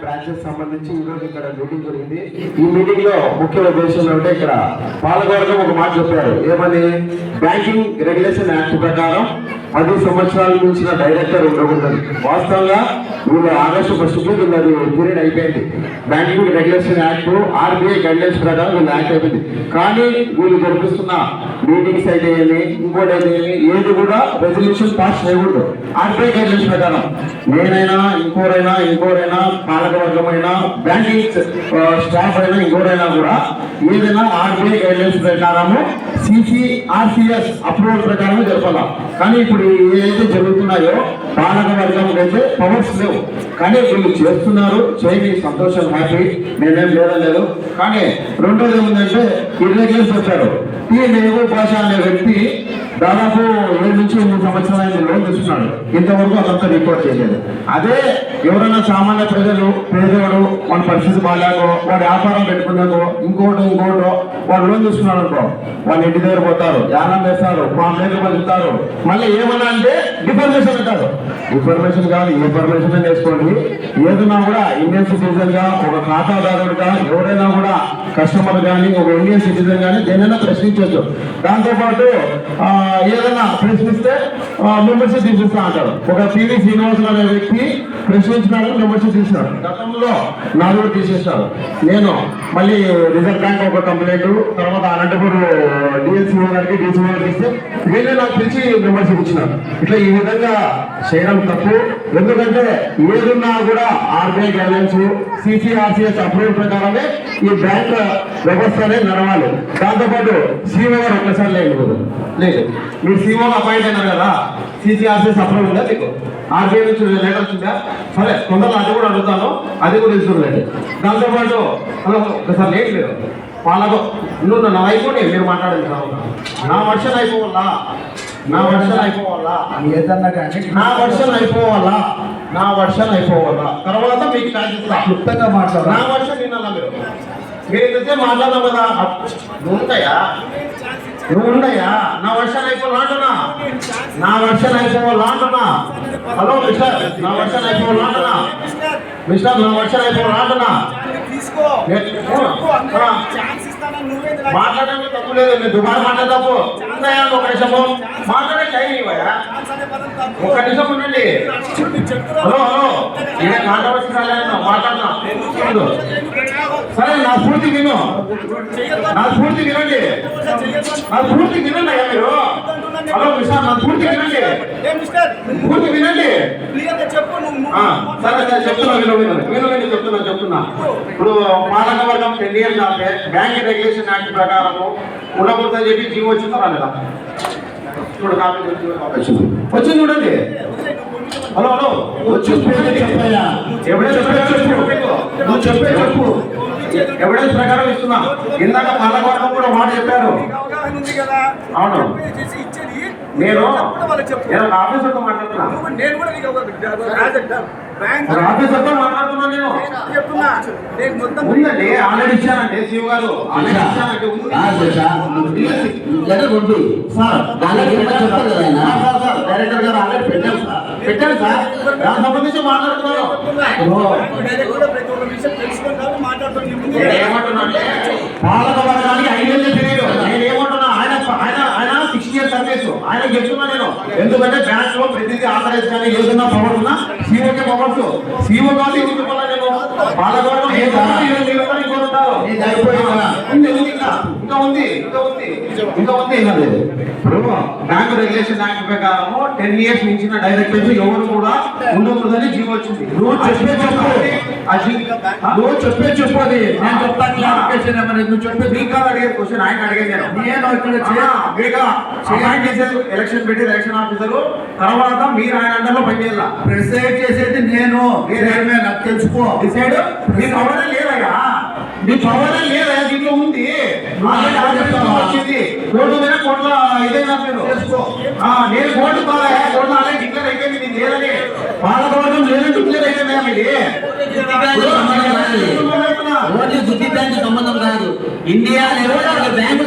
Branches సంబంధించి ఈరోజు ఇక్కడ మీటింగ్ జరిగింది. ఈ మీటింగ్ లో ముఖ్య ఉద్దేశం అంటే ఇక్కడ పాలకవర్గం ఒక మాట చెప్పారు. ఏమని? బ్యాంకింగ్ రెగ్యులేషన్ యాక్ట్ ప్రకారం 10 సంవత్సరాల నుంచి డైరెక్టర్ ఉండకూడదు. వాస్తవంగా వీళ్ళు ఆగస్టు 1కి వీళ్ళది పీరియడ్ అయిపోయింది. Banking regulation act RBI guidelines ప్రకారం వీళ్ళు యాక్ట్ అయిపోయింది. కానీ వీళ్ళు జరిపిస్తున్న మీటింగ్స్ అయితే ఏమి, ఇంకోటి అయితే ఏమి, ఏది కూడా రెజల్యూషన్ పాస్ చేయకూడదు ఆర్బీఐ గైడ్లైన్స్ ప్రకారం. నేనైనా ఇంకోరైనా పాలకవర్గమైనా బ్యాంకింగ్ స్టాఫ్ అయినా ఇంకోరైనా కూడా ఏదైనా ఆర్బీఐ గైడ్లైన్స్ ప్రకారము CCRCS అప్రూవల్ ప్రకారం జరపాలి. కానీ ఇప్పుడు ఏదైతే జరుగుతున్నాయో పాలకవర్గం అయితే పవర్స్ లేవు. కానీ వీళ్ళు చేస్తున్నారు, చేయని సంతోషం, హ్యాపీ, నేనేం లేదు. కానీ రెండోది ఏముందంటే ఇర్రెగ్యులర్స్ వచ్చారు. ఈ నేహూ పాషా అనే వ్యక్తి దాదాపు 7 నుంచి 8 సంవత్సరాలు లోన్ తీసుకున్నాడు. ఇంతవరకు అదంతా రిపోర్ట్ చేయలేదు. అదే ఎవరైనా సామాన్య ప్రజలు, పేదవాడు, మన పరిస్థితి బాగాలేకో, వాడు వ్యాపారం పెట్టుకున్నాకో, ఇంకోటో వాడు లోన్ తీసుకున్నాడు అనుకో, వాళ్ళ ఇంటి దగ్గర పోతారు, యానం వేస్తారు, మా మీద పలుకుతారు. మళ్ళీ ఏమన్నా అంటే డిఫర్మేషన్ అంటారు. డిఫర్మేషన్ కాదు, ఏ పర్మిషన్ వేసుకోండి. ఏదైనా కూడా ఇండియన్ సిటిజన్ గా, ఒక ఖాతాదారుడుగా ఎవరైనా కూడా కస్టమర్ కానీ, ఒక ఇండియన్ సిటిజన్ కానీ దేనైనా ప్రశ్నించవచ్చు. దాంతోపాటు ఏదైనా ప్రశ్నిస్తే మెంబర్షిప్ తీసిస్తా అంటారు. ఒక పివి శ్రీనివాసరావు అనే వ్యక్తి ప్రశ్నించినాడు, మెంబర్షిప్ తీసినాడు. గతంలో నాలుగు తీసేసినారు. నేను మళ్ళీ రిజర్వ్ బ్యాంక్ ఒక కంప్లైంట్, తర్వాత అనంతపూర్ డిఎస్సీఓ గారికి, డీసీఓ గారికి ఇస్తే వీళ్ళే నాకు పిలిచి మెంబర్షిప్ ఇచ్చినారు. ఇట్లా ఈ విధంగా చేయడం తప్పు. ఎందుకంటే ఏదున్నా కూడా ఆర్బీఐ గైడ్లైన్స్, CCRCS అప్రూవల్ ప్రకారమే ఈ బ్యాంక్ వ్యవస్థ అనేది నడవాలి. దాంతోపాటు సీఓ గారు ఒక్కసారి లేదు. మీరు సీఓ అపాయింట్ అయినారు కదా, CCRCS అప్రూవల్ ఉందా మీకు? ఆర్బీఐ నుంచి లెటర్ వచ్చిందా? సరే, తొందరలో అది కూడా అడుగుతాను, అది కూడా ఇస్తుందండి. దాంతోపాటు ఒకసారి లేదు వాళ్ళకు నువ్వు నా అయిపోయి మీరు మాట్లాడేది కావాలి. నా వర్షన్ అయిపోవాలా, నా వర్షన్ అయిపోవాలా, తర్వాత మీకు కాల్చిస్తా. క్లుప్తంగా మాట్లాడు. నా వర్షన్ వినాలా మీరు అయితే మాట్లాడదాం కదా. నువ్వు ఉండయా నా వర్షన్ అయిపోవాలంటున్నా. హలో మిస్టర్, నా వర్షన్ అయిపోవాలంటున్నా. మాట్లాడడం తప్పు లేదు, నేను దుబారా మాట్లాడతావు. ఉన్నాయా ఒక నిమిషము మాట్లాడే టైం ఇవ్వయా, ఒక నిమిషం ఉండండి. హలో ఇదే కాంట్రవర్సీ మాట్లాడుతున్నా. సరే, నా స్ఫూర్తి వినండి అయ్యా మీరు. హలో మిస్టర్, నా స్ఫూర్తి వినండి. సరే చెప్తున్నా. ఇప్పుడు పాలకవర్గం 10 years బ్యాంక్ రెగ్యులేషన్ యాక్ట్ ప్రకారము ఉండకూడదని చెప్పి జీవో వచ్చిందో రాలేదా? ఇప్పుడు వచ్చింది చూడండి. హలో చెప్పు ఎవిడెన్స్ ప్రకారం ఇస్తున్నా. ఇందాక పాలకవర్గం కూడా మాట చెప్పారు. అవును, నేను ఆఫీసర్తో మాట్లాడుతున్నా. ఆఫీసర్తో మాట్లాడుతున్నా. నేను ఉందండి, ఆల్రెడీ ఇచ్చానండి. సీఓ గారు డైరెక్టర్ గారు ఆల్రెడీ పెట్టాను సార్. దానికి సంబంధించి మాట్లాడుతున్నారు. పాలకవర్గానికి 5 ఏళ్ళ పీరియడ్. నేను ఏమంటున్నా, ఆయన 6 years సర్వీస్ ఆయన చెప్తున్నా నేను. ఎందుకంటే బ్యాంక్ లో ప్రతిదీ ఆథరైజ్ కానీ ఏదన్నా పవర్ ఉన్నా సీఓకే పవర్స్. సీఓ కాదు ఎందుకు నేను పాలకవర్గం ఇంకా ఉంది. ఇప్పుడు బ్యాంక్ రెగ్యులేషన్ యాక్ట్ ప్రకారము 10 years మించిన డైరెక్టర్స్ ఎవరు కూడా ఉండకూడదని జీవో వచ్చింది. నువ్వు చెప్పే అది నేను చెప్తాను. క్లారిఫికేషన్ ఏమన్నా నువ్వు చెప్పే మీకు అడిగే క్వశ్చన్ ఆయన అడిగేది నేను ఎలక్షన్ పెట్టి ఎలక్షన్ ఆఫీసర్ తర్వాత మీరు ఆయన అండర్లో పనిచేయాలి. ప్రిసైడ్ చేసేది నేను. తెలుసుకో డిసైడ్ నీ పవర్ లేదయ్యా, నీ పవర్ లేదా దీంట్లో ఉంది. వచ్చింది కోర్టు మీద కోట్ల ఇదైనా తెలుసుకో. నేను కోర్టు కాదా, కోర్టు అలాగే డిక్లేర్ అయిపోయింది, నీకు లేదని పాలకవర్గం లేదని డిక్లేర్ అయిపోయిందా మీది? గుత్తి బ్యాంకు సంబంధం కాదు, ఇండియా బ్యాంకు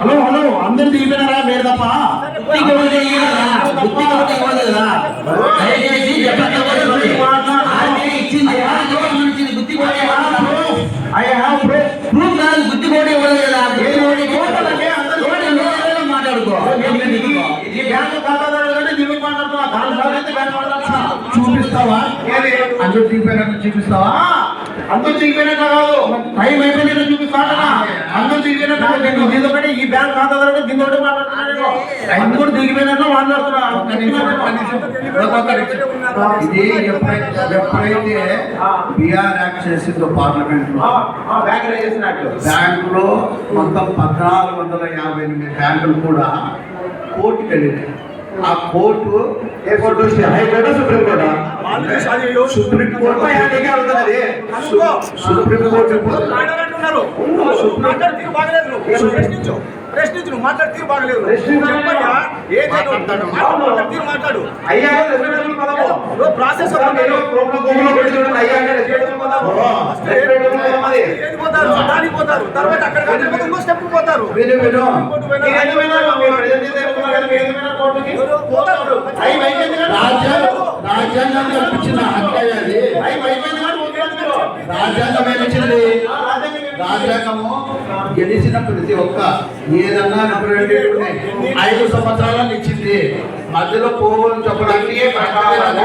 హలో హలో అందరు దిగిపోయినారా మీరు తప్ప? మాట్లాడుకో చూపిస్తావా? అందరూ దిగిపోయినట్టు చూపిస్తావా? అందరూ దిగిపోయినట్టు కాదు, టైం అయిపోయినట్టు చూపిస్తాడా? అందరూ దిగిపోయినట్టు దీంతోటి ఈ బ్యాంక్ ఖాతాదారు దీంతో మాట్లాడుతున్నాడు, అందరూ దిగిపోయినట్టు మాట్లాడుతున్నాడు. ఇది ఎప్పుడైతే బిఆర్ యాక్ట్ చేసిందో పార్లమెంట్ లో, బ్యాంకులో మొత్తం 1458 బ్యాంకులు కూడా కోర్టుకి వెళ్ళినాయి. ఆ కోర్టు ఏ court? High court, supreme court? Supreme court ప్రశ్నించు మాట్లాడు, తీరు బాగలేదు. మాట్లాడు అయ్యా ప్రాసెస్ దానికి పోతారు, తర్వాత అక్కడ ఇంకో స్టెప్ పోతారు. రాజ్యాంగం కల్పించిన హక్కు రాజ్యాంగం ఏమిచ్చింది? రాజ్యాంగము గెలిచిన ప్రతి ఒక్క ఏదన్నా రిప్రజెంటేటివ్ 5 సంవత్సరాలను ఇచ్చింది. మధ్యలో పోవాలని చెప్పడానికి ప్రకారము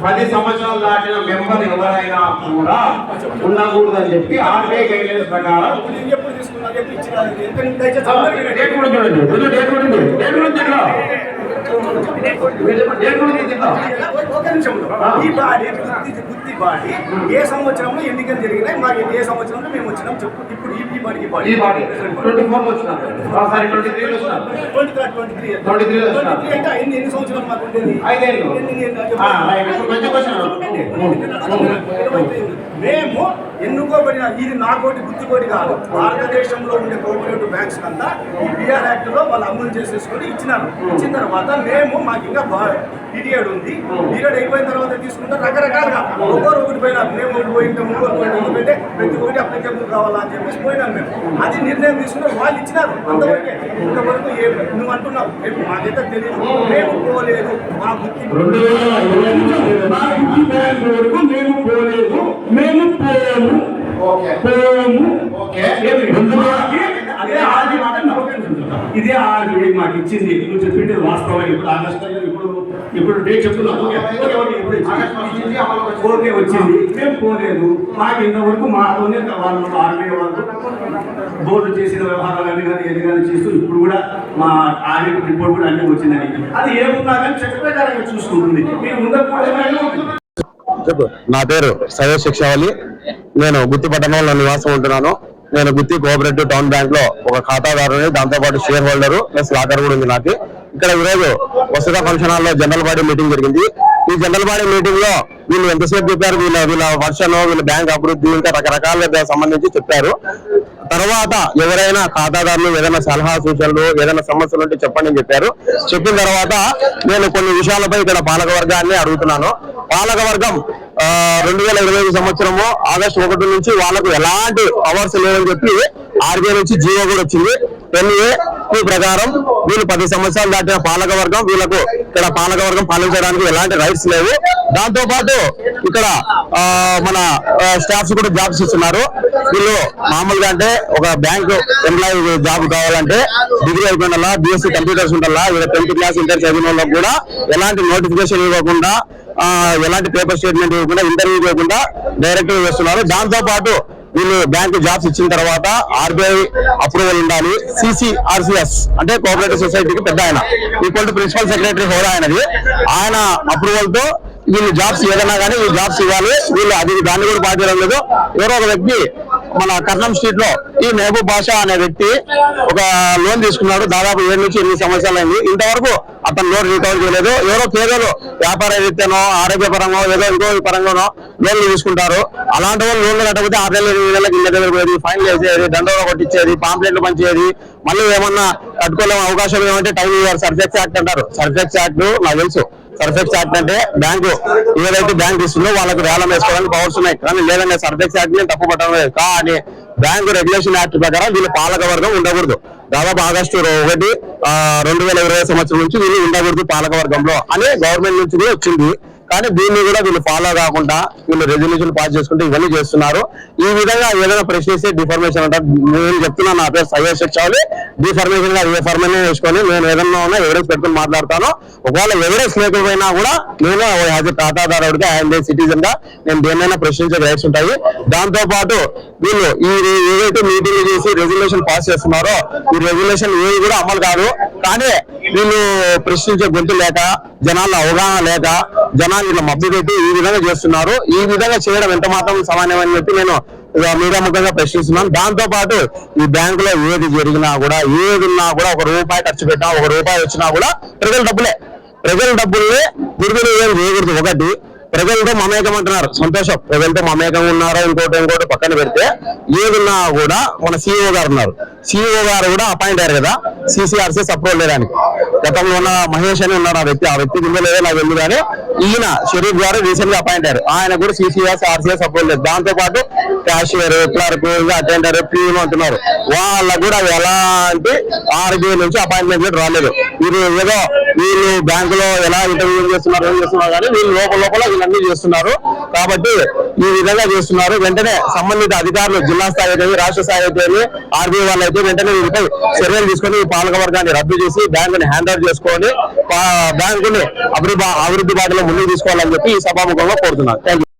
10 సంవత్సరాలు దాటిన మెంబర్ ఎవరైనా కూడా ఉండకూడదని చెప్పి ఆర్బీఐ గైడ్లైన్స్ ప్రకారం డేట్ కూడా చూడండి, డేట్ కూడా ఉంది, డేట్ కూడా తిన్నా ఈ బాడీ గుత్తి బాడీ ఏ సంవత్సరంలో ఎన్నికలు జరిగినాయి, మాకు ఏ సంవత్సరంలో మేము వచ్చినాం చెప్పు. ఇప్పుడు ఈ బాడీ 24 వచ్చినా, సారీ 23 వచ్చినా, 23 వచ్చినా, అంటే ఎన్ని సంవత్సరాలు మాకు ఉండేది? 5 ఏళ్ళు. మేము ఎన్నుకోబడిన ఇది నా కోటి గుత్తి కోటి కాదు, భారతదేశంలో ఉండే కోఆపరేటివ్ బ్యాంక్స్ అంతా ఈ బిఆర్ యాక్ట్ లో వాళ్ళు అమలు చేసేసుకొని ఇచ్చినారు. ఇచ్చిన తర్వాత మేము మాకు ఇంకా పీరియడ్ ఉంది, పీరియడ్ అయిపోయిన తర్వాత తీసుకుంటాం రకరకాలుగా. ఒకటి పోయినారు, మేము ఒకటి పోయింటాం, ఇంకోటి పోయింటే ప్రతి ఒక్కటి అప్లికేబుల్ కావాలా అని చెప్పేసి పోయినాం మేము. అది నిర్ణయం తీసుకుని వాళ్ళు ఇచ్చినారు, అంతవరకే. ఇంతవరకు నువ్వు అంటున్నావు మాకైతే తెలియదు, మేము పోలేదు. మా గుత్తి మేము పోలేదు, మేము పోము. ఇదే ఆర్బీఐ మాకు ఇచ్చింది. నువ్వు చెప్పింది వాస్తవం. ఇప్పుడు ఆగస్టు ఇప్పుడు డేట్ చెప్తున్నావు, ఓకే వచ్చింది, మేము పోలేదు. మాకు ఇంతవరకు మాతోనే వాళ్ళు ఆర్బీఐ వాళ్ళు బోర్డు చేసిన వ్యవహారాలన్నీ కానీ ఏది కానీ చేస్తూ ఇప్పుడు కూడా మా ఆడిట్ రిపోర్ట్ కూడా అన్ని వచ్చిందని. అది ఏమున్నా కానీ చట్ట ప్రకారంగా చూసుకుంటుంది. మీరు ఉండకపోతే నా పేరు సయ్యద్ శిక్షావళి. నేను గుత్తి పట్టణంలో నివాసం ఉంటున్నాను. నేను గుత్తి కోఆపరేటివ్ టౌన్ బ్యాంక్ లో ఒక ఖాతాదారుని, దాంతో పాటు షేర్ హోల్డర్ ప్లస్ లాకర్ కూడా ఉంది నాకు. ఇక్కడ ఈరోజు వసత ఫంక్షన్ హాల్ లో జనరల్ బాడీ మీటింగ్ జరిగింది. ఈ జనరల్ బాడీ మీటింగ్ లో వీళ్ళు ఎంతసేపు చెప్పారు, వీళ్ళ వర్షన్, వీళ్ళ బ్యాంక్ అభివృద్ధి, ఇంకా రకరకాల సంబంధించి చెప్పారు. తర్వాత ఎవరైనా ఖాతాదారులు ఏదైనా సలహా సూచనలు ఏదైనా సమస్యలు ఉంటే చెప్పండి అని చెప్పారు. చెప్పిన తర్వాత నేను కొన్ని విషయాలపై ఇక్కడ పాలకవర్గాన్ని అడుగుతున్నాను. పాలకవర్గం 2025 సంవత్సరము ఆగస్టు 1 నుంచి వాళ్ళకు ఎలాంటి అవర్స్ లేవని చెప్పి ఆర్బీఐ నుంచి జీవో కూడా వచ్చింది. ఈ ప్రకారం వీళ్ళు 10 సంవత్సరాలు దాటిన పాలకవర్గం, వీళ్ళకు ఇక్కడ పాలకవర్గం పాలించడానికి ఎలాంటి రైట్స్ లేవు. దాంతో పాటు ఇక్కడ మన స్టాఫ్స్ కూడా జాబ్స్ ఇస్తున్నారు. వీళ్ళు మామూలుగా అంటే ఒక బ్యాంక్ ఎంప్లాయీ జాబ్ కావాలంటే డిగ్రీ అయిపోయిన బీఎస్సీ కంప్యూటర్స్ ఉండాలా, 10th క్లాస్ ఇంటర్ చదివిన వాళ్ళకి కూడా ఎలాంటి నోటిఫికేషన్ ఇవ్వకుండా, ఎలాంటి పేపర్ స్టేట్మెంట్ ఇవ్వకుండా, ఇంటర్వ్యూ ఇవ్వకుండా డైరెక్ట్ చేస్తున్నారు. దాంతో పాటు వీళ్ళు బ్యాంకు జాబ్స్ ఇచ్చిన తర్వాత ఆర్బీఐ అప్రూవల్ ఉండాలి. CCRCS అంటే కోఆపరేటివ్ సొసైటీకి పెద్ద ఆయన, ఈక్వల్ టు ప్రిన్సిపల్ సెక్రటరీ హోదా ఆయనది. ఆయన అప్రూవల్ తో వీళ్ళు జాబ్స్ ఏదైనా కానీ ఈ జాబ్స్ ఇవ్వాలి. వీళ్ళు అది దాన్ని కూడా పాటించడం లేదు. ఎవరో ఒక వ్యక్తి మన కర్ణం స్ట్రీట్ లో ఈ మహబూబ్ బాషా అనే వ్యక్తి ఒక లోన్ తీసుకున్నాడు. దాదాపు 7 నుంచి 8 సంవత్సరాలు అయింది. ఇంతవరకు అతను లోన్ రికవర్ చేయలేదు. ఎవరో పేదలు వ్యాపార రీత్యానో ఆరోగ్యపరంగా ఏదో ఇంకో పరంగానో లోన్లు తీసుకుంటారు. అలాంటి వాళ్ళు లోన్లు కట్టకపోతే 6 నెలలు 8 నెలలకు ఇళ్ళ దగ్గర పోయేది, ఫైన్ వేసేది, దండోరా కొట్టించేది, పాంప్లెట్లు పంచేది. మళ్ళీ ఏమన్నా కట్టుకోలేని అవకాశం ఏమంటే టైం ఇవ్వాలి. సర్ఫెక్స్ యాక్ట్ అంటారు. సర్ఫెక్స్ యాక్ట్ నాకు తెలుసు. సర్ఫెక్స్ యాక్ట్ అంటే బ్యాంకు ఏదైతే బ్యాంక్ ఇస్తుందో వాళ్ళకి వేలం వేసుకోవడానికి పవర్స్ ఉన్నాయి. కానీ లేదంటే సర్ఫెక్స్ యాక్ట్ ని తప్పు పట్టడం లేదు. కానీ బ్యాంకు రెగ్యులేషన్ యాక్ట్ ప్రకారం వీళ్ళు పాలక వర్గం ఉండకూడదు. దాదాపు ఆగస్టు 1, 2020 సంవత్సరం నుంచి వీళ్ళు ఉండకూడదు పాలక వర్గంలో అని గవర్నమెంట్ నుంచి కూడా వచ్చింది. కానీ దీన్ని కూడా వీళ్ళు ఫాలో కాకుండా వీళ్ళు రెజల్యూషన్ పాస్ చేసుకుంటే ఇవన్నీ చేస్తున్నారు. ఈ విధంగా ఏదైనా ప్రశ్నిస్తే డిఫర్మేషన్ అంటారు. నేను చెప్తున్నా, నా పేరు సయ్యద్ షేక్ షావలి. డిఫర్మేషన్ గా ఏ ఫర్మేషన్ వేసుకొని నేను ఏదన్నా ఉన్నా ఎవిడెన్స్ పెట్టుకుని మాట్లాడతాను. ఒకవేళ ఎవిడెన్స్ లేకపోయినా కూడా నేను యాజ్ ఎ ఖాతాదారుడిగా అండ్ సిటిజన్ గా నేను దేన్నైనా ప్రశ్నించే రైట్స్ ఉంటాయి. దాంతో పాటు వీళ్ళు ఏదైతే మీటింగ్ చేసి రెజల్యూషన్ పాస్ చేస్తున్నారో ఈ రెజల్యూషన్ ఏది కూడా అమలు కాదు. కానీ వీళ్ళు ప్రశ్నించే గొంతు లేక, జనాల్లో అవగాహన లేక, జనాలు ఇలా మబ్బు పెట్టి ఈ విధంగా చేస్తున్నారు. ఈ విధంగా చేయడం ఎంత మాత్రం సమానమని చెప్పి నేను మీడియా ముఖంగా ప్రశ్నిస్తున్నాను. దాంతో పాటు ఈ బ్యాంకులో ఏది జరిగినా కూడా, ఏది ఉన్నా కూడా, ₹1 ఖర్చు పెట్టినా, ₹1 వచ్చినా కూడా ప్రజల డబ్బులే. ప్రజల డబ్బుల్ని దుర్వినియోగం చేయకూడదు. ఒకటి, ప్రజలతో మమేకం అంటున్నారు, సంతోషం. ప్రజలతో మమేకం ఉన్నారో ఇంకోటి పక్కన పెడితే ఏదున్నా కూడా మన CEO గారు ఉన్నారు. CEO గారు కూడా అపాయింట్ అయ్యారు కదా CCRCS అప్రూవల్ లేడానికి. గతంలో ఉన్న మహేష్ అని ఉన్నారు ఆ వ్యక్తి కింద లేదో నాకు తెలియదు. కానీ ఈయన షరీఫ్ గారు రీసెంట్ గా అపాయింట్ అయ్యారు. ఆయన కూడా CCRCS అప్రూవల్ లేదు. దాంతో పాటు క్యాషియర్, క్లర్క్, అటెండర్, ప్యూన్ అంటున్నారు. వాళ్ళకు కూడా ఎలాంటి RBI నుంచి అపాయింట్మెంట్ కూడా రాలేదు. వీళ్ళు బ్యాంకులో ఎలా ఇంటర్వ్యూ చేస్తున్నారు కానీ వీళ్ళు లోపల వీళ్ళన్నీ చేస్తున్నారు. కాబట్టి ఈ విధంగా చేస్తున్నారు. వెంటనే సంబంధిత అధికారులు జిల్లా స్థాయి అయితే, రాష్ట్ర స్థాయి అయితే, RBI వాళ్ళు అయితే వెంటనే వీటిపై చర్యలు తీసుకొని ఈ పాలక వర్గాన్ని రద్దు చేసి బ్యాంకుని హ్యాండ్ ఓవర్ చేసుకొని బ్యాంకుని అభివృద్ధి బాటలో ముందుకు తీసుకోవాలని చెప్పి ఈ సభాముఖంగా కోరుతున్నాను. Thank you.